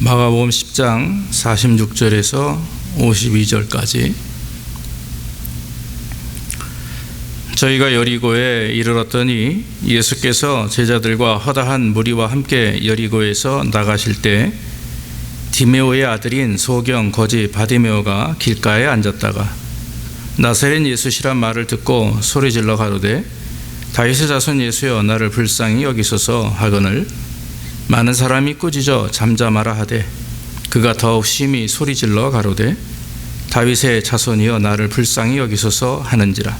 마가복음 10장 46절에서 52절까지. 저희가 여리고에 이르렀더니 예수께서 제자들과 허다한 무리와 함께 여리고에서 나가실 때 디메오의 아들인 소경 거지 바디메오가 길가에 앉았다가 나사렛 예수시란 말을 듣고 소리질러 가로되 다윗의 자손 예수여 나를 불쌍히 여기소서 하거늘 많은 사람이 꾸짖어 잠잠하라 하되 그가 더욱 심히 소리질러 가로되 다윗의 자손이여 나를 불쌍히 여기소서 하는지라.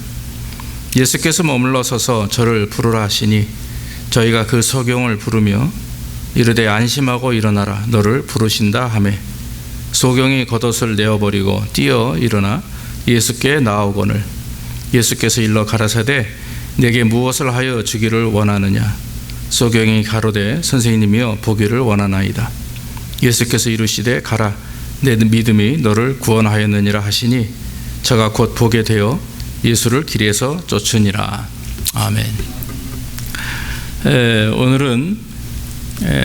예수께서 머물러 서서 저를 부르라 하시니 저희가 그 소경을 부르며 이르되 안심하고 일어나라 너를 부르신다 하매 소경이 겉옷을 내어버리고 뛰어 일어나 예수께 나아오거늘 예수께서 일러 가라사대 내게 무엇을 하여 주기를 원하느냐. 소경이 가로되 선생님이여 보기를 원하나이다. 예수께서 이르시되 가라 내 믿음이 너를 구원하였느니라 하시니 저가 곧 보게 되어 예수를 길에서 쫓으니라. 아멘. 오늘은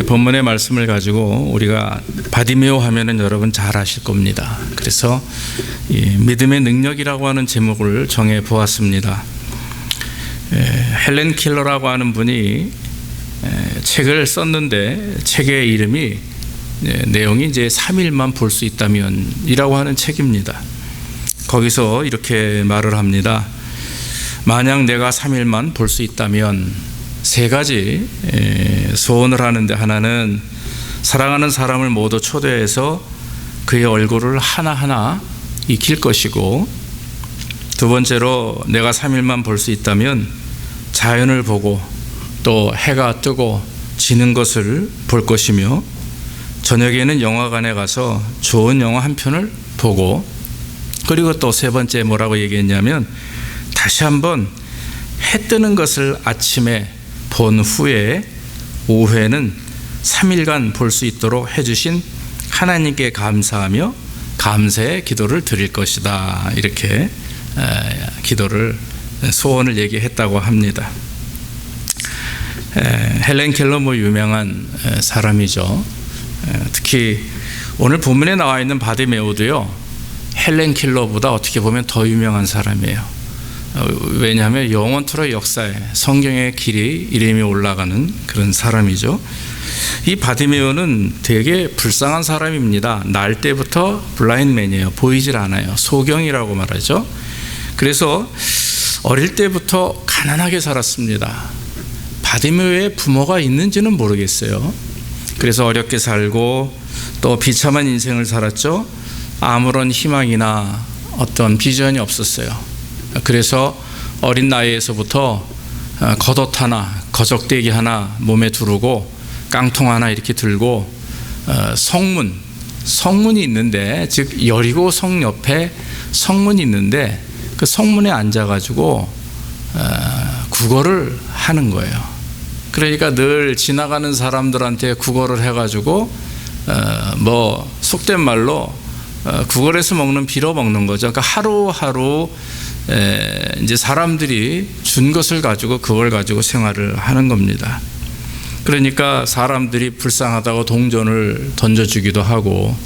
본문의 말씀을 가지고 우리가 바디메오 하면은 여러분 잘 아실 겁니다. 그래서 믿음의 능력이라고 하는 제목을 정해 보았습니다. 헬렌 켈러라고 하는 분이 책을 썼는데 책의 이름이 내용이 이제 3일만 볼 수 있다면 이라고 하는 책입니다. 거기서 이렇게 말을 합니다. 만약 내가 3일만 볼 수 있다면 세 가지 소원을 하는데, 하나는 사랑하는 사람을 모두 초대해서 그의 얼굴을 하나하나 익힐 것이고, 두 번째로 내가 3일만 볼 수 있다면 자연을 보고 또 해가 뜨고 지는 것을 볼 것이며, 저녁에는 영화관에 가서 좋은 영화 한 편을 보고, 그리고 또 세 번째 뭐라고 얘기했냐면 다시 한번 해 뜨는 것을 아침에 본 후에 오후에는 3일간 볼 수 있도록 해주신 하나님께 감사하며 감사의 기도를 드릴 것이다. 이렇게 소원을 얘기했다고 합니다. 헬렌 켈러 유명한 사람이죠. 특히 오늘 본문에 나와 있는 바디메오도요 헬렌 켈러보다 어떻게 보면 더 유명한 사람이에요. 왜냐하면 영원토록 역사에 성경의 길이 이름이 올라가는 그런 사람이죠. 이 바디메오는 되게 불쌍한 사람입니다. 날 때부터 블라인드맨이에요. 보이질 않아요. 소경이라고 말하죠. 그래서 어릴 때부터 가난하게 살았습니다. 바디메오의 부모가 있는지는 모르겠어요. 그래서 어렵게 살고 또 비참한 인생을 살았죠. 아무런 희망이나 어떤 비전이 없었어요. 그래서 어린 나이에서부터 겉옷 하나, 거적대기 하나 몸에 두르고 깡통 하나 이렇게 들고 성문이 있는데, 즉 여리고 성 옆에 성문이 있는데 그 성문에 앉아가지고 국어를 하는 거예요. 그러니까 늘 지나가는 사람들한테 국어를 해가지고 속된 말로 구걸해서 먹는 빌어 먹는 거죠. 그러니까 하루하루 이제 사람들이 준 것을 가지고 그걸 가지고 생활을 하는 겁니다. 그러니까 사람들이 불쌍하다고 동전을 던져주기도 하고,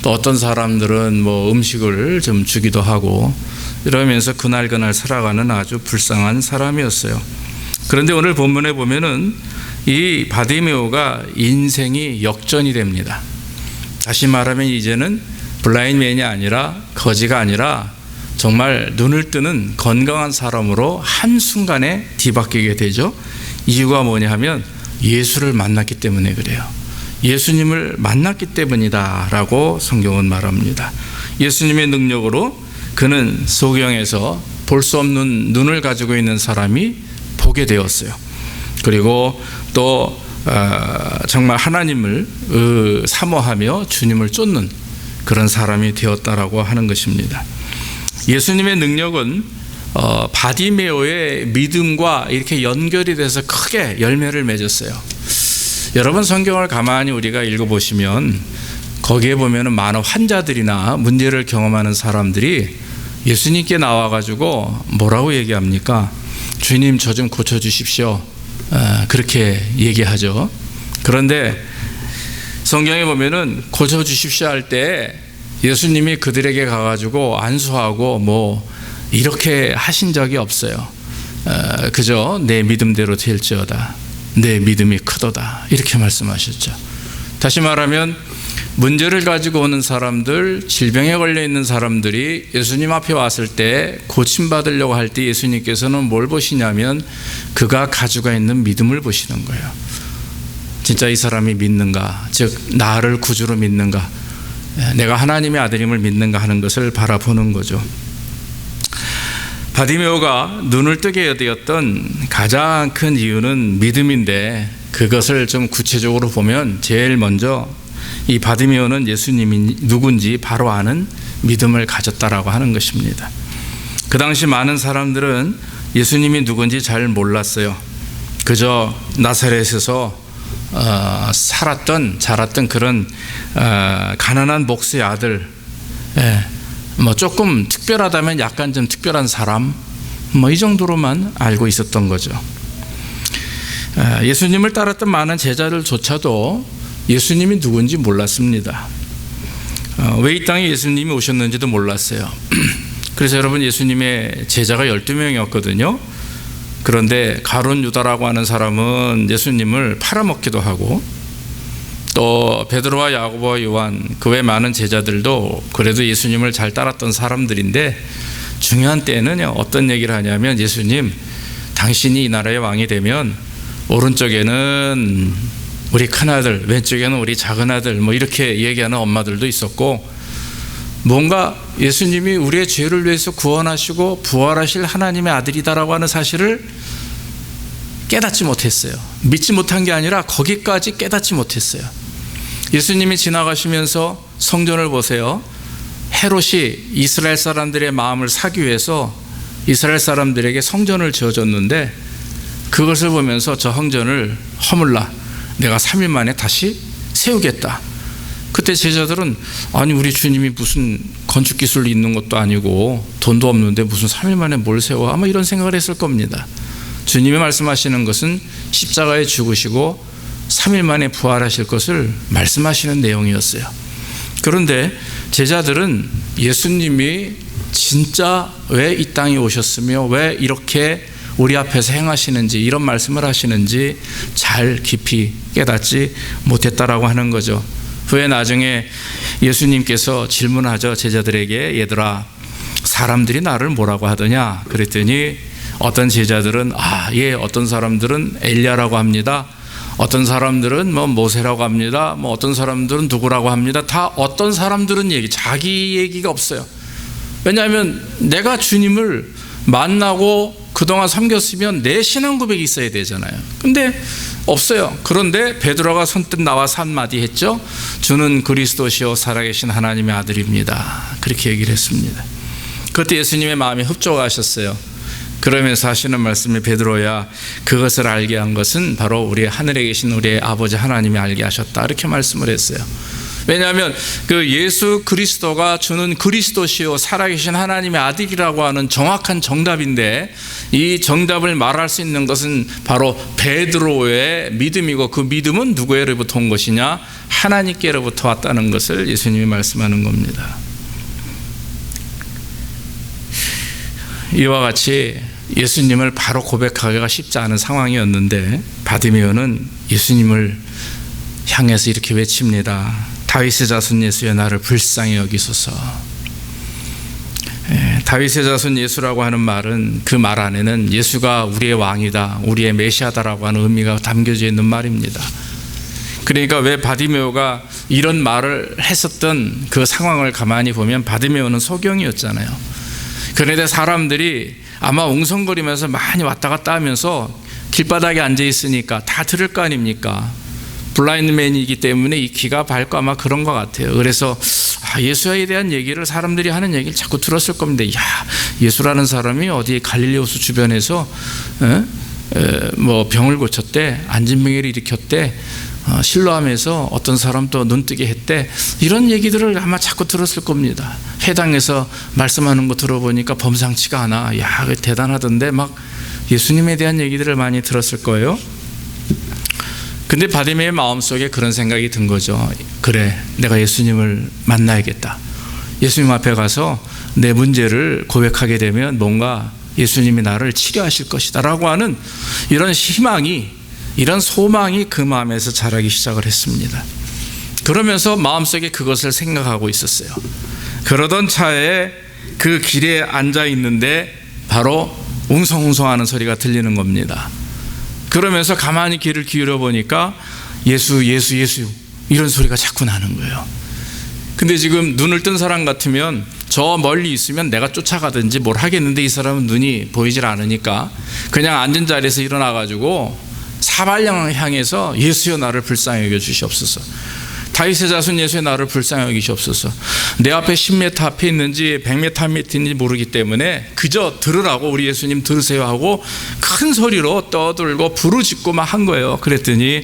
또 어떤 사람들은 음식을 좀 주기도 하고, 이러면서 그날 살아가는 아주 불쌍한 사람이었어요. 그런데 오늘 본문에 보면은 이 바디메오가 인생이 역전이 됩니다. 다시 말하면 이제는 블라인드맨이 아니라 거지가 아니라 정말 눈을 뜨는 건강한 사람으로 한순간에 뒤바뀌게 되죠. 이유가 뭐냐 하면 예수를 만났기 때문에 그래요. 예수님을 만났기 때문이다 라고 성경은 말합니다. 예수님의 능력으로 그는 소경에서 볼 수 없는 눈을 가지고 있는 사람이 보게 되었어요. 그리고 또 정말 하나님을 사모하며 주님을 쫓는 그런 사람이 되었다라고 하는 것입니다. 예수님의 능력은 바디메오의 믿음과 이렇게 연결이 돼서 크게 열매를 맺었어요. 여러분 성경을 가만히 우리가 읽어보시면 거기에 보면은 많은 환자들이나 문제를 경험하는 사람들이 예수님께 나와가지고 뭐라고 얘기합니까? 주님 저 좀 고쳐주십시오. 그렇게 얘기하죠. 그런데 성경에 보면은 고쳐주십시오 할 때 예수님이 그들에게 가가지고 안수하고 뭐 이렇게 하신 적이 없어요. 그저 내 믿음대로 될지어다. 내 믿음이 크도다. 이렇게 말씀하셨죠. 다시 말하면 문제를 가지고 오는 사람들, 질병에 걸려 있는 사람들이 예수님 앞에 왔을 때 고침받으려고 할 때 예수님께서는 뭘 보시냐면 그가 가지고 있는 믿음을 보시는 거예요. 진짜 이 사람이 믿는가, 즉 나를 구주로 믿는가, 내가 하나님의 아들임을 믿는가 하는 것을 바라보는 거죠. 바디메오가 눈을 뜨게 되었던 가장 큰 이유는 믿음인데, 그것을 좀 구체적으로 보면 제일 먼저 이 바디메오는 예수님이 누군지 바로 아는 믿음을 가졌다라고 하는 것입니다. 그 당시 많은 사람들은 예수님이 누군지 잘 몰랐어요. 그저 나사렛에서 살았던 자랐던 그런 가난한 목수의 아들, 뭐 조금 특별하다면 약간 좀 특별한 사람, 뭐 이 정도로만 알고 있었던 거죠. 예수님을 따랐던 많은 제자들조차도 예수님이 누군지 몰랐습니다. 왜 이 땅에 예수님이 오셨는지도 몰랐어요. 그래서 여러분, 예수님의 제자가 12명이었거든요. 그런데 가룟 유다라고 하는 사람은 예수님을 팔아먹기도 하고, 또 베드로와 야고보와 요한, 그 외 많은 제자들도 그래도 예수님을 잘 따랐던 사람들인데, 중요한 때에는요 어떤 얘기를 하냐면, 예수님 당신이 이 나라의 왕이 되면 오른쪽에는 우리 큰아들, 왼쪽에는 우리 작은아들, 뭐 이렇게 얘기하는 엄마들도 있었고, 뭔가 예수님이 우리의 죄를 위해서 구원하시고 부활하실 하나님의 아들이다라고 하는 사실을 깨닫지 못했어요. 믿지 못한 게 아니라 거기까지 깨닫지 못했어요. 예수님이 지나가시면서 성전을 보세요. 헤롯이 이스라엘 사람들의 마음을 사기 위해서 이스라엘 사람들에게 성전을 지어줬는데, 그것을 보면서 저 성전을 허물라, 내가 3일 만에 다시 세우겠다. 그때 제자들은, 아니 우리 주님이 무슨 건축 기술이 있는 것도 아니고 돈도 없는데 무슨 3일 만에 뭘 세워, 아마 이런 생각을 했을 겁니다. 주님이 말씀하시는 것은 십자가에 죽으시고 3일 만에 부활하실 것을 말씀하시는 내용이었어요. 그런데 제자들은 예수님이 진짜 왜 이 땅에 오셨으며 왜 이렇게 우리 앞에서 행하시는지, 이런 말씀을 하시는지 잘 깊이 깨닫지 못했다라고 하는 거죠. 후에 나중에 예수님께서 질문하죠. 제자들에게, 얘들아 사람들이 나를 뭐라고 하더냐? 그랬더니 어떤 제자들은 어떤 사람들은 엘리야라고 합니다. 어떤 사람들은 뭐 모세라고 합니다. 뭐 어떤 사람들은 누구라고 합니다. 다 어떤 사람들은 자기 얘기가 없어요. 왜냐하면 내가 주님을 만나고 그동안 섬겼으면 내 신앙 고백이 있어야 되잖아요. 근데 없어요. 그런데 베드로가 선뜻 나와서 한마디 했죠. 주는 그리스도시요 살아계신 하나님의 아들입니다. 그렇게 얘기를 했습니다. 그때 예수님의 마음이 흡족하셨어요. 그러면서 하시는 말씀이, 베드로야 그것을 알게 한 것은 바로 우리 하늘에 계신 우리의 아버지 하나님이 알게 하셨다. 이렇게 말씀을 했어요. 왜냐하면 그 예수 그리스도가 주는 그리스도시요 살아계신 하나님의 아들이라고 하는 정확한 정답인데, 이 정답을 말할 수 있는 것은 바로 베드로의 믿음이고, 그 믿음은 누구에게로부터 온 것이냐? 하나님께로부터 왔다는 것을 예수님이 말씀하는 겁니다. 이와 같이 예수님을 바로 고백하기가 쉽지 않은 상황이었는데, 바디메오는 예수님을 향해서 이렇게 외칩니다. 다윗의 자손 예수여 나를 불쌍히 여기소서. 다윗의 자손 예수라고 하는 말은, 그 말 안에는 예수가 우리의 왕이다, 우리의 메시아다라고 하는 의미가 담겨져 있는 말입니다. 그러니까 왜 바디메오가 이런 말을 했었던 그 상황을 가만히 보면, 바디메오는 소경이었잖아요. 그런데 사람들이 아마 웅성거리면서 많이 왔다 갔다 하면서 길바닥에 앉아 있으니까 다 들을 거 아닙니까? 블라인드맨이기 때문에 이 귀가 밝고 아마 그런 것 같아요. 그래서 예수에 대한 얘기를, 사람들이 하는 얘기를 자꾸 들었을 겁니다. 예수라는 사람이 어디 갈릴리 호수 주변에서 뭐 병을 고쳤대, 안진병을 일으켰대, 실로암에서 어떤 사람 또 눈뜨게 했대, 이런 얘기들을 아마 자꾸 들었을 겁니다. 회당에서 말씀하는 거 들어보니까 범상치가 않아, 대단하던데, 막 예수님에 대한 얘기들을 많이 들었을 거예요. 근데 바디메이의 마음속에 그런 생각이 든 거죠. 그래, 내가 예수님을 만나야겠다. 예수님 앞에 가서 내 문제를 고백하게 되면 뭔가 예수님이 나를 치료하실 것이다 라고 하는 이런 희망이, 이런 소망이 그 마음에서 자라기 시작을 했습니다. 그러면서 마음속에 그것을 생각하고 있었어요. 그러던 차에 그 길에 앉아 있는데 바로 웅성웅성하는 소리가 들리는 겁니다. 그러면서 가만히 귀를 기울여 보니까 예수, 예수, 예수 이런 소리가 자꾸 나는 거예요. 근데 지금 눈을 뜬 사람 같으면 저 멀리 있으면 내가 쫓아가든지 뭘 하겠는데, 이 사람은 눈이 보이질 않으니까 그냥 앉은 자리에서 일어나가지고 사발령을 향해서 예수여 나를 불쌍히 여겨 주시옵소서. 다윗의 자손 예수의 나를 불쌍히 여기시옵소서. 내 앞에 10m 앞에 있는지 100m 앞에 있는지 모르기 때문에 그저 들으라고, 우리 예수님 들으세요 하고 큰 소리로 떠들고 부르짖고 막 한 거예요. 그랬더니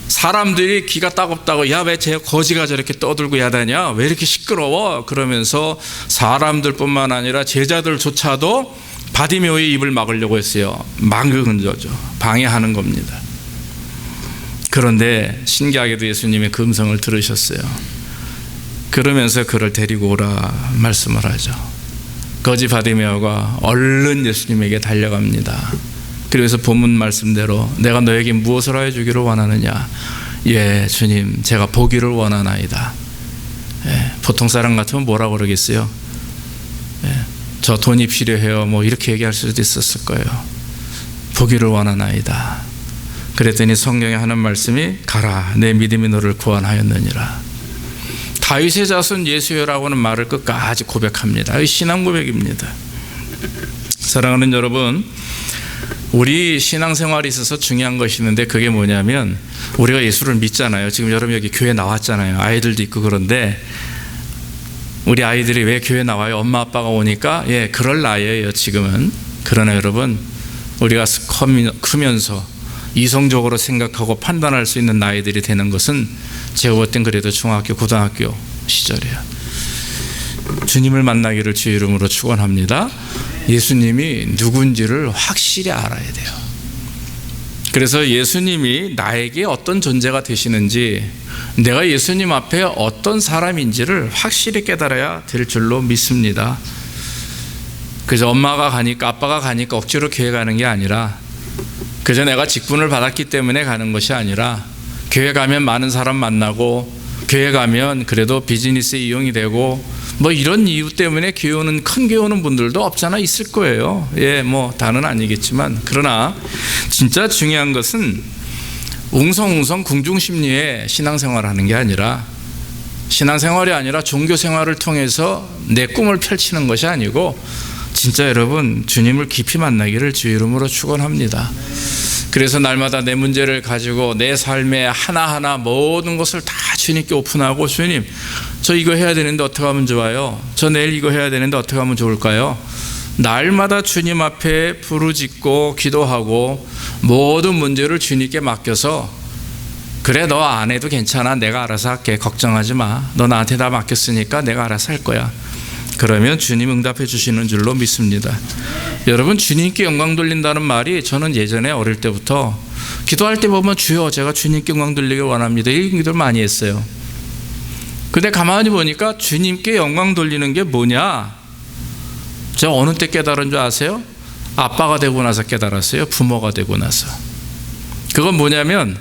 사람들이 귀가 따갑다고, 야 왜 쟤 거지가 저렇게 떠들고 야다냐, 왜 이렇게 시끄러워, 그러면서 사람들뿐만 아니라 제자들조차도 바디메오의 입을 막으려고 했어요. 막은 거죠. 방해하는 겁니다. 그런데 신기하게도 예수님의 그 음성을 들으셨어요. 그러면서 그를 데리고 오라 말씀을 하죠. 거지 바디메오가 얼른 예수님에게 달려갑니다. 그래서 본문 말씀대로 내가 너에게 무엇을 하여 주기를 원하느냐. 예, 주님, 제가 보기를 원하나이다. 예, 보통 사람 같으면 뭐라고 그러겠어요? 예, 저 돈이 필요해요. 뭐 이렇게 얘기할 수도 있었을 거예요. 보기를 원하나이다. 그랬더니 성경에 하는 말씀이 가라, 내 믿음이 너를 구원하였느니라. 다윗의 자손 예수여라고 하는 말을 끝까지 고백합니다. 이 신앙 고백입니다. 사랑하는 여러분, 우리 신앙생활에 있어서 중요한 것이 있는데 그게 뭐냐면 우리가 예수를 믿잖아요. 지금 여러분 여기 교회 나왔잖아요. 아이들도 있고. 그런데 우리 아이들이 왜 교회 나와요? 엄마 아빠가 오니까. 예, 그럴 나이에요 지금은. 그러나 여러분, 우리가 크면서 이성적으로 생각하고 판단할 수 있는 나이들이 되는 것은 제가 볼 땐 그래도 중학교, 고등학교 시절이에요. 주님을 만나기를 주의 이름으로 축원합니다. 예수님이 누군지를 확실히 알아야 돼요. 그래서 예수님이 나에게 어떤 존재가 되시는지, 내가 예수님 앞에 어떤 사람인지를 확실히 깨달아야 될 줄로 믿습니다. 그래서 엄마가 가니까, 아빠가 가니까 억지로 교회 가는 게 아니라, 그저 내가 직분을 받았기 때문에 가는 것이 아니라, 교회 가면 많은 사람 만나고, 교회 가면 그래도 비즈니스에 이용이 되고, 뭐 이런 이유 때문에 교회 오는, 큰 교회 오는 분들도 없잖아, 있을 거예요. 예, 뭐 다는 아니겠지만. 그러나 진짜 중요한 것은 웅성웅성 궁중심리의 신앙생활을 하는 게 아니라, 신앙생활이 아니라 종교생활을 통해서 내 꿈을 펼치는 것이 아니고, 진짜 여러분 주님을 깊이 만나기를 주의 이름으로 축원합니다. 그래서 날마다 내 문제를 가지고 내 삶의 하나하나 모든 것을 다 주님께 오픈하고, 주님, 저 이거 해야 되는데 어떻게 하면 좋아요? 저 내일 이거 해야 되는데 어떻게 하면 좋을까요? 날마다 주님 앞에 부르짖고 기도하고 모든 문제를 주님께 맡겨서, 그래 너 안 해도 괜찮아, 내가 알아서 할게, 걱정하지 마, 너 나한테 다 맡겼으니까 내가 알아서 할 거야. 그러면 주님 응답해 주시는 줄로 믿습니다. 여러분, 주님께 영광 돌린다는 말이, 저는 예전에 어릴 때부터 기도할 때 보면 주여 제가 주님께 영광 돌리길 원합니다, 이 기도를 많이 했어요. 근데 가만히 보니까 주님께 영광 돌리는 게 뭐냐, 제가 어느 때 깨달은 줄 아세요? 아빠가 되고 나서 깨달았어요. 부모가 되고 나서. 그건 뭐냐면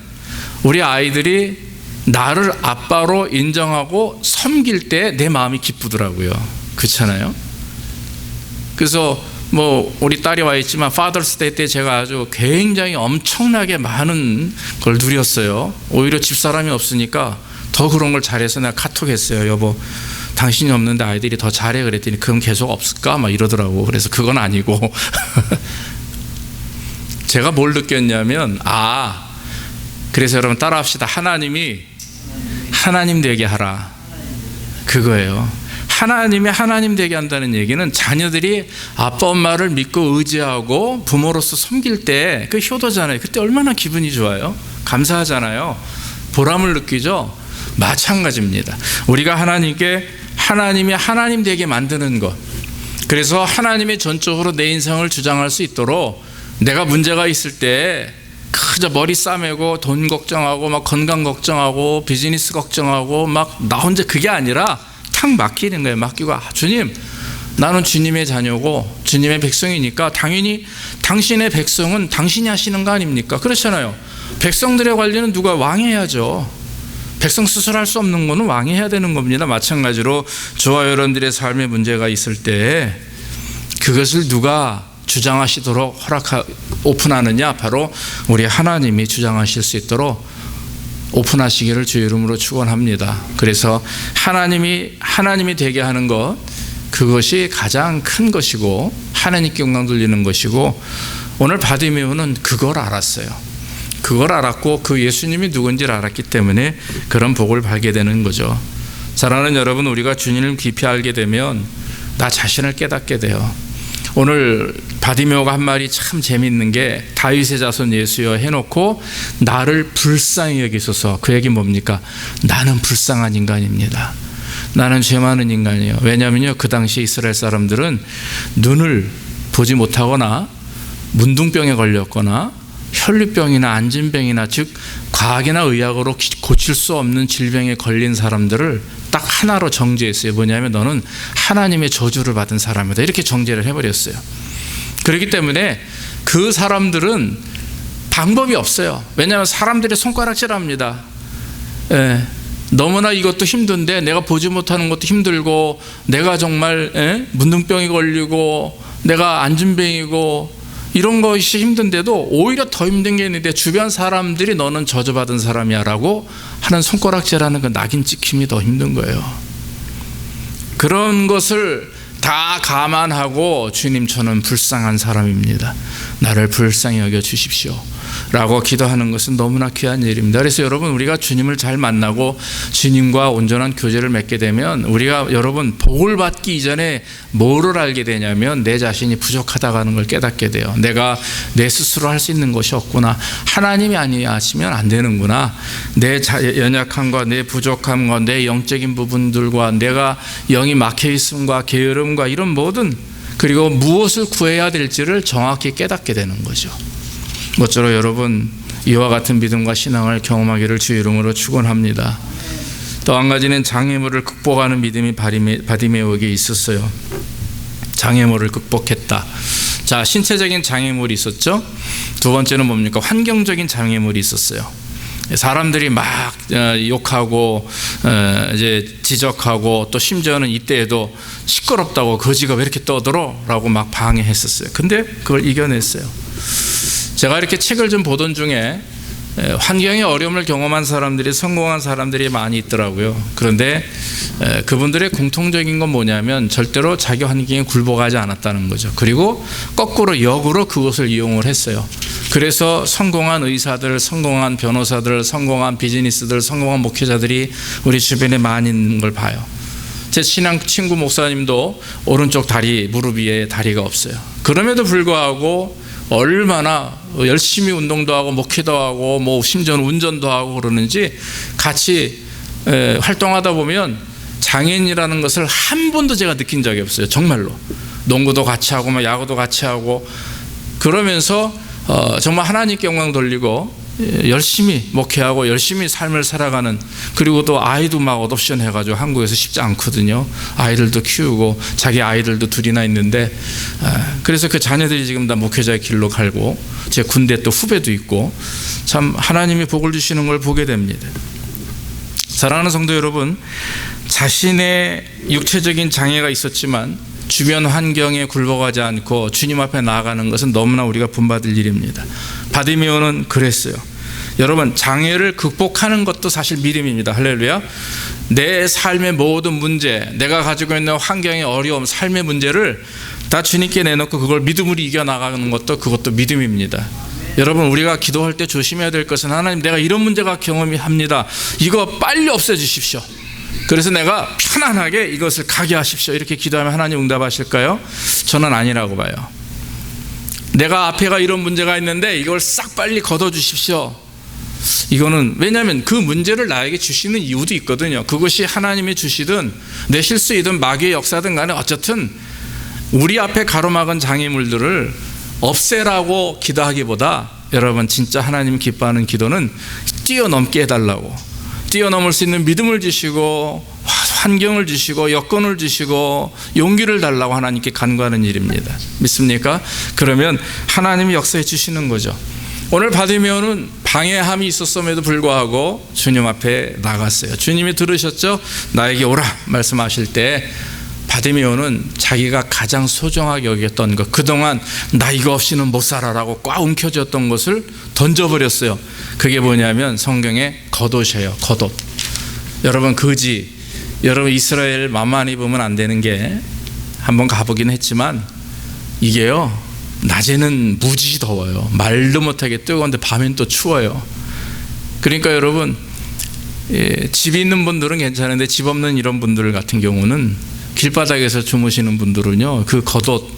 우리 아이들이 나를 아빠로 인정하고 섬길 때 내 마음이 기쁘더라고요. 그렇잖아요. 그래서 뭐 우리 딸이 와 있지만 파더스 데이 때 제가 아주 굉장히 엄청나게 많은 걸 누렸어요. 오히려 집사람이 없으니까 더 그런 걸 잘해서 내가 카톡 했어요. 여보, 당신이 없는데 아이들이 더 잘해. 그랬더니 그럼 계속 없을까? 막 이러더라고. 그래서 그건 아니고 제가 뭘 느꼈냐면, 그래서 여러분 따라합시다. 하나님이 하나님 되게 하라, 그거예요. 하나님이 하나님 되게 한다는 얘기는 자녀들이 아빠 엄마를 믿고 의지하고 부모로서 섬길 때 그 효도잖아요. 그때 얼마나 기분이 좋아요? 감사하잖아요. 보람을 느끼죠? 마찬가지입니다. 우리가 하나님께, 하나님이 하나님 되게 만드는 것, 그래서 하나님이 전적으로 내 인생을 주장할 수 있도록 내가 문제가 있을 때 그저 머리 싸매고 돈 걱정하고 막 건강 걱정하고 비즈니스 걱정하고 막 나 혼자 그게 아니라 탁 맡기는 거예요. 맡기고 주님, 나는 주님의 자녀고 주님의 백성이니까 당연히 당신의 백성은 당신이 하시는 거 아닙니까? 그렇잖아요. 백성들의 관리는 누가? 왕이 해야죠. 백성 스스로 할 수 없는 거는 왕이 해야 되는 겁니다. 마찬가지로 저와 여러분들의 삶의 문제가 있을 때 그것을 누가 주장하시도록 오픈하느냐? 바로 우리 하나님이 주장하실 수 있도록 오픈하시기를 주의 이름으로 축원합니다. 그래서 하나님이 되게 하는 것, 그것이 가장 큰 것이고 하나님께 영광 돌리는 것이고, 오늘 바디메오는 그걸 알았어요. 그걸 알았고 그 예수님이 누군지를 알았기 때문에 그런 복을 받게 되는 거죠. 사랑하는 여러분, 우리가 주님을 깊이 알게 되면 나 자신을 깨닫게 돼요. 오늘 바디메오가 한 말이 참 재미있는 게 다윗의 자손 예수여 해놓고 나를 불쌍히 여기소서. 그 얘기 뭡니까? 나는 불쌍한 인간입니다. 나는 죄 많은 인간이에요. 왜냐하면요, 그 당시 이스라엘 사람들은 눈을 보지 못하거나 문둥병에 걸렸거나 혈류병이나 안진병이나 즉 과학이나 의학으로 고칠 수 없는 질병에 걸린 사람들을 딱 하나로 정죄했어요. 뭐냐면 너는 하나님의 저주를 받은 사람이다. 이렇게 정죄를 해버렸어요. 그렇기 때문에 그 사람들은 방법이 없어요. 왜냐하면 사람들이 손가락질합니다. 너무나 이것도 힘든데 내가 보지 못하는 것도 힘들고 내가 정말 문둥병이 걸리고 내가 안진병이고 이런 것이 힘든데도 오히려 더 힘든 게 있는데 주변 사람들이 너는 저주받은 사람이야 라고 하는 손가락질하는 그 낙인 찍힘이 더 힘든 거예요. 그런 것을 다 감안하고 주님, 저는 불쌍한 사람입니다. 나를 불쌍히 여겨 주십시오 라고 기도하는 것은 너무나 귀한 일입니다. 그래서 여러분, 우리가 주님을 잘 만나고 주님과 온전한 교제를 맺게 되면 우리가 여러분 복을 받기 이전에 뭐를 알게 되냐면 내 자신이 부족하다고 하는 걸 깨닫게 돼요. 내가 내 스스로 할 수 있는 것이 없구나. 하나님이 아니하시면 안 되는구나. 내 연약함과 내 부족함과 내 영적인 부분들과 내가 영이 막혀있음과 게으름과 이런 모든, 그리고 무엇을 구해야 될지를 정확히 깨닫게 되는 거죠. 모쪼록 여러분 이와 같은 믿음과 신앙을 경험하기를 주의 이름으로 축원합니다. 또 한 가지는 장애물을 극복하는 믿음이 바디메오에게 있었어요. 장애물을 극복했다. 자, 신체적인 장애물이 있었죠. 두 번째는 뭡니까? 환경적인 장애물이 있었어요. 사람들이 막 욕하고 이제 지적하고 또 심지어는 이때에도 시끄럽다고 거지가 왜 이렇게 떠들어? 라고 막 방해했었어요. 근데 그걸 이겨냈어요. 제가 이렇게 책을 좀 보던 중에 환경의 어려움을 경험한 사람들이 성공한 사람들이 많이 있더라고요. 그런데 그분들의 공통적인 건 뭐냐면 절대로 자기 환경에 굴복하지 않았다는 거죠. 그리고 거꾸로 역으로 그것을 이용을 했어요. 그래서 성공한 의사들, 성공한 변호사들, 성공한 비즈니스들, 성공한 목회자들이 우리 주변에 많이 있는 걸 봐요. 제 친한 친구 목사님도 오른쪽 다리, 무릎 위에 다리가 없어요. 그럼에도 불구하고 얼마나 열심히 운동도 하고 목회도 하고 뭐 심지어는 운전도 하고 그러는지 같이 활동하다 보면 장애인이라는 것을 한 번도 제가 느낀 적이 없어요. 정말로. 농구도 같이 하고 막 야구도 같이 하고 그러면서 정말 하나님께 영광 돌리고 열심히 목회하고 열심히 삶을 살아가는, 그리고 또 아이도 막 어덥션 해가지고 한국에서 쉽지 않거든요. 아이들도 키우고 자기 아이들도 둘이나 있는데 그래서 그 자녀들이 지금 다 목회자의 길로 갈고 제 군대 또 후배도 있고 참 하나님이 복을 주시는 걸 보게 됩니다. 사랑하는 성도 여러분, 자신의 육체적인 장애가 있었지만 주변 환경에 굴복하지 않고 주님 앞에 나아가는 것은 너무나 우리가 본받을 일입니다. 바디메오는 그랬어요. 여러분, 장애를 극복하는 것도 사실 믿음입니다. 할렐루야. 내 삶의 모든 문제, 내가 가지고 있는 환경의 어려움, 삶의 문제를 다 주님께 내놓고 그걸 믿음으로 이겨나가는 것도 그것도 믿음입니다. 여러분, 우리가 기도할 때 조심해야 될 것은 하나님, 내가 이런 문제가 경험합니다. 이거 빨리 없애주십시오. 그래서 내가 편안하게 이것을 가게 하십시오. 이렇게 기도하면 하나님 응답하실까요? 저는 아니라고 봐요. 내가 앞에가 이런 문제가 있는데 이걸 싹 빨리 걷어주십시오. 이거는 왜냐하면 그 문제를 나에게 주시는 이유도 있거든요. 그것이 하나님이 주시든 내 실수이든 마귀의 역사든 간에 어쨌든 우리 앞에 가로막은 장애물들을 없애라고 기도하기보다 여러분 진짜 하나님 기뻐하는 기도는 뛰어넘게 해달라고, 뛰어넘을 수 있는 믿음을 주시고 환경을 주시고 여건을 주시고 용기를 달라고 하나님께 간구하는 일입니다. 믿습니까? 그러면 하나님이 역사해 주시는 거죠. 오늘 바디메오는 방해함이 있었음에도 불구하고 주님 앞에 나갔어요. 주님이 들으셨죠? 나에게 오라 말씀하실 때 바디메오는 자기가 가장 소중하게 여겼던 것, 그동안 나 이거 없이는 못 살아라고 꽉 움켜쥐었던 것을 던져버렸어요. 그게 뭐냐면 성경에 겉옷이에요. 겉옷. 여러분 거지, 여러분 이스라엘 만만히 보면 안 되는 게, 한번 가보긴 했지만 이게요 낮에는 무지 더워요. 말도 못하게 뜨거운데 밤엔 또 추워요. 그러니까 여러분 집이 있는 분들은 괜찮은데 집 없는 이런 분들 같은 경우는 길바닥에서 주무시는 분들은요 그 겉옷,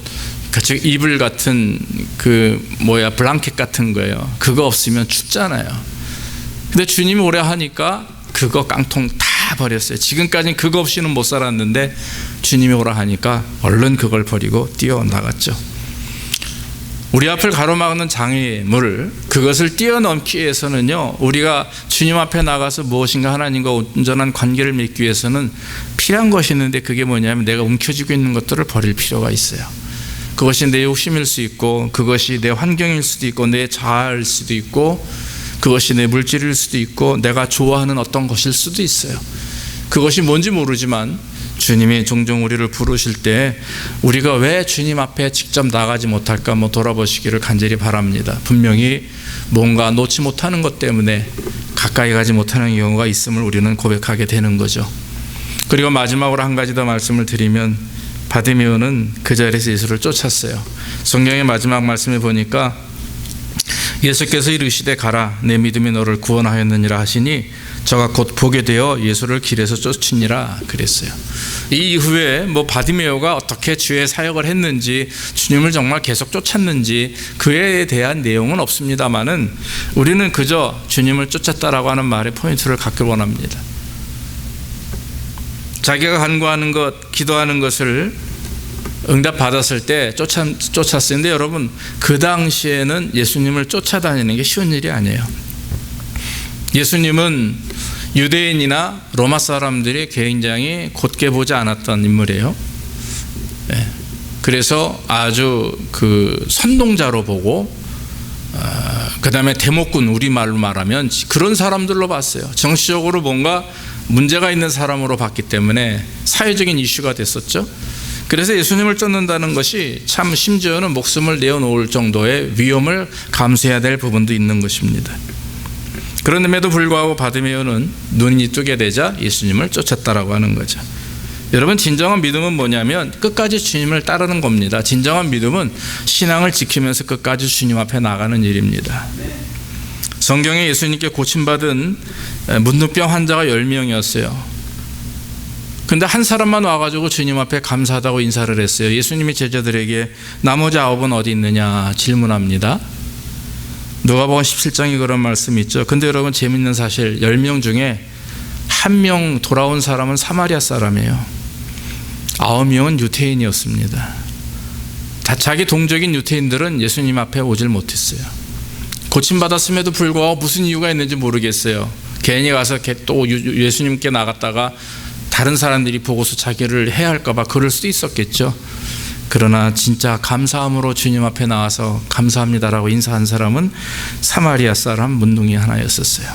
이불 같은 블랑켓 같은 거예요. 그거 없으면 춥잖아요. 근데 주님이 오래 하니까 그거 깡통 다 버렸어요. 지금까지는 그거 없이는 못 살았는데 주님이 오라 하니까 얼른 그걸 버리고 뛰어나갔죠. 우리 앞을 가로막는 장애물, 그것을 뛰어넘기 위해서는요 우리가 주님 앞에 나가서 무엇인가 하나님과 온전한 관계를 맺기 위해서는 필요한 것이 있는데, 그게 뭐냐면 내가 움켜쥐고 있는 것들을 버릴 필요가 있어요. 그것이 내 욕심일 수 있고, 그것이 내 환경일 수도 있고, 내 자아일 수도 있고, 그것이 내 물질일 수도 있고, 내가 좋아하는 어떤 것일 수도 있어요. 그것이 뭔지 모르지만 주님이 종종 우리를 부르실 때 우리가 왜 주님 앞에 직접 나가지 못할까 돌아보시기를 간절히 바랍니다. 분명히 뭔가 놓지 못하는 것 때문에 가까이 가지 못하는 경우가 있음을 우리는 고백하게 되는 거죠. 그리고 마지막으로 한 가지 더 말씀을 드리면, 바디메오는 그 자리에서 예수를 쫓았어요. 성경의 마지막 말씀에 보니까 예수께서 이르시되 가라, 내 믿음이 너를 구원하였느니라 하시니 저가 곧 보게 되어 예수를 길에서 쫓으니라 그랬어요. 이 이후에 바디메오가 어떻게 주의 사역을 했는지, 주님을 정말 계속 쫓았는지 그에 대한 내용은 없습니다만은 우리는 그저 주님을 쫓았다라고 하는 말에 포인트를 갖길 원합니다. 자기가 간구하는 것, 기도하는 것을 응답받았을 때 쫓았어요. 근데 여러분 그 당시에는 예수님을 쫓아다니는 게 쉬운 일이 아니에요. 예수님은 유대인이나 로마 사람들이 굉장히 곧게 보지 않았던 인물이에요. 그래서 아주 선동자로 보고, 그 다음에 대목군, 우리말로 말하면 그런 사람들로 봤어요. 정치적으로 뭔가 문제가 있는 사람으로 봤기 때문에 사회적인 이슈가 됐었죠. 그래서 예수님을 쫓는다는 것이 참 심지어는 목숨을 내어놓을 정도의 위험을 감수해야 될 부분도 있는 것입니다. 그런데도 불구하고 바디메오는 눈이 뜨게 되자 예수님을 쫓았다라고 하는 거죠. 여러분 진정한 믿음은 뭐냐면 끝까지 주님을 따르는 겁니다. 진정한 믿음은 신앙을 지키면서 끝까지 주님 앞에 나가는 일입니다. 성경에 예수님께 고침받은 문둥병 환자가 10명이었어요. 근데 한 사람만 와가지고 주님 앞에 감사하다고 인사를 했어요. 예수님이 제자들에게 나머지 9은 어디 있느냐 질문합니다. 누가복음 17장에 그런 말씀이 있죠. 근데 여러분 재밌는 사실, 10명 중에 1명 돌아온 사람은 사마리아 사람이에요. 9명은 유태인이었습니다. 자기 동족인 유태인들은 예수님 앞에 오질 못했어요. 고침받았음에도 불구하고 무슨 이유가 있는지 모르겠어요. 괜히 가서 또 예수님께 나갔다가 다른 사람들이 보고서 자기를 해할까 봐 그럴 수도 있었겠죠. 그러나 진짜 감사함으로 주님 앞에 나와서 감사합니다라고 인사한 사람은 사마리아 사람 문둥이 하나였었어요.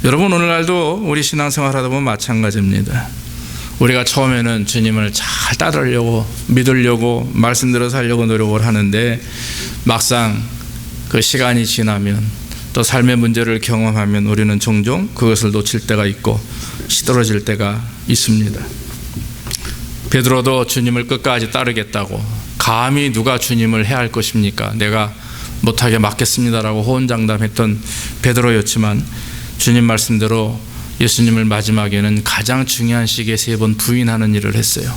여러분 오늘날도 우리 신앙생활 하다 보면 마찬가지입니다. 우리가 처음에는 주님을 잘 따르려고, 믿으려고, 말씀대로 살려고 노력을 하는데 막상 그 시간이 지나면, 또 삶의 문제를 경험하면 우리는 종종 그것을 놓칠 때가 있고 시들어질 때가 있습니다. 베드로도 주님을 끝까지 따르겠다고, 감히 누가 주님을 해할 것입니까? 내가 못하게 맡겠습니다라고 호언장담했던 베드로였지만 주님 말씀대로 예수님을 마지막에는 가장 중요한 시기에 3번 부인하는 일을 했어요.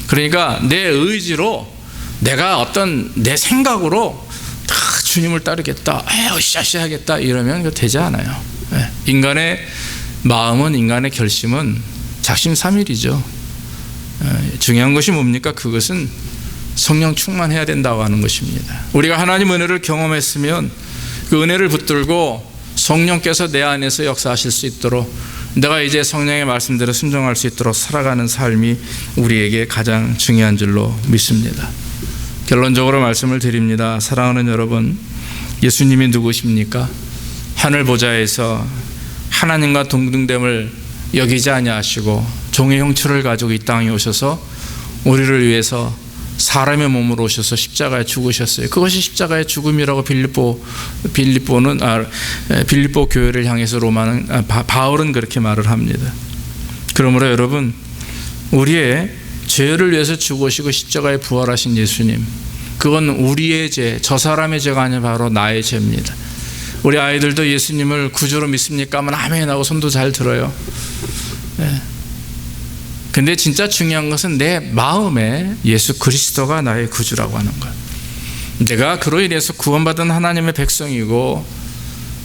그러니까 내 의지로, 내가 어떤 내 생각으로 다 주님을 따르겠다, 으쌰으쌰 하겠다 이러면 되지 않아요. 인간의 마음은, 인간의 결심은 작심삼일이죠. 중요한 것이 뭡니까? 그것은 성령 충만해야 된다고 하는 것입니다. 우리가 하나님 은혜를 경험했으면 그 은혜를 붙들고 성령께서 내 안에서 역사하실 수 있도록, 내가 이제 성령의 말씀대로 순종할 수 있도록 살아가는 삶이 우리에게 가장 중요한 줄로 믿습니다. 결론적으로 말씀을 드립니다. 사랑하는 여러분, 예수님이 누구십니까? 하늘 보좌에서 하나님과 동등됨을 여기지 아니하시고 종의 형체를 가지고 이 땅에 오셔서 우리를 위해서 사람의 몸으로 오셔서 십자가에 죽으셨어요. 그것이 십자가의 죽음이라고 빌립보 교회를 향해서 바울은 그렇게 말을 합니다. 그러므로 여러분, 우리의 죄를 위해서 죽으시고 십자가에 부활하신 예수님, 그건 우리의 죄, 저 사람의 죄가 아니라 바로 나의 죄입니다. 우리 아이들도 예수님을 구주로 믿습니까? 하면 아멘 하고 손도 잘 들어요. 근데 진짜 중요한 것은 내 마음에 예수 그리스도가 나의 구주라고 하는 것. 내가 그로 인해서 구원받은 하나님의 백성이고,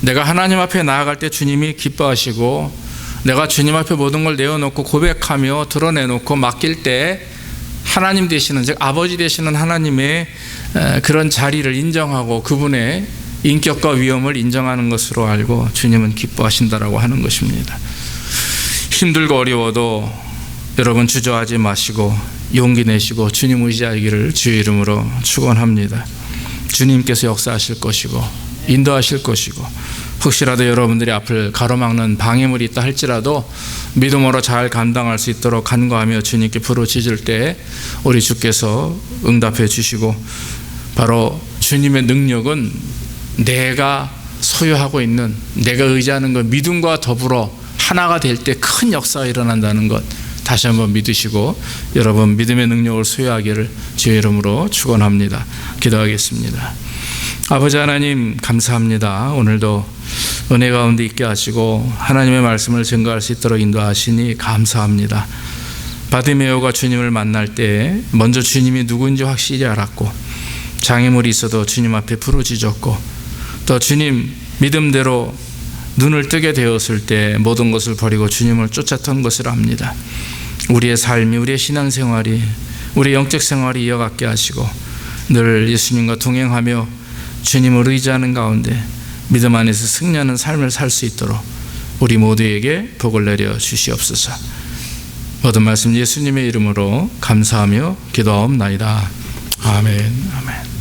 내가 하나님 앞에 나아갈 때 주님이 기뻐하시고, 내가 주님 앞에 모든 걸 내어놓고 고백하며 드러내놓고 맡길 때 하나님 되시는, 즉 아버지 되시는 하나님의 그런 자리를 인정하고 그분의 인격과 위엄을 인정하는 것으로 알고 주님은 기뻐하신다라고 하는 것입니다. 힘들고 어려워도 여러분 주저하지 마시고 용기 내시고 주님 의지하기를 주의 이름으로 축원합니다. 주님께서 역사하실 것이고 인도하실 것이고, 혹시라도 여러분들이 앞을 가로막는 방해물이 있다 할지라도 믿음으로 잘 감당할 수 있도록 간구하며 주님께 부르짖을 때 우리 주께서 응답해 주시고, 바로 주님의 능력은 내가 소유하고 있는, 내가 의지하는 것, 믿음과 더불어 하나가 될 때 큰 역사가 일어난다는 것 다시 한번 믿으시고 여러분 믿음의 능력을 소유하기를 주의 이름으로 축원합니다. 기도하겠습니다. 아버지 하나님, 감사합니다. 오늘도 은혜 가운데 있게 하시고 하나님의 말씀을 증거할 수 있도록 인도하시니 감사합니다. 바디메오가 주님을 만날 때 먼저 주님이 누구인지 확실히 알았고, 장애물이 있어도 주님 앞에 부르짖었고, 또 주님 믿음대로 눈을 뜨게 되었을 때 모든 것을 버리고 주님을 쫓았던 것을 압니다. 우리의 삶이, 우리의 신앙생활이, 우리의 영적 생활이 이어가게 하시고 늘 예수님과 동행하며 주님을 의지하는 가운데 믿음 안에서 승리하는 삶을 살 수 있도록 우리 모두에게 복을 내려 주시옵소서. 모든 말씀 예수님의 이름으로 감사하며 기도하옵나이다. 아멘. 아멘.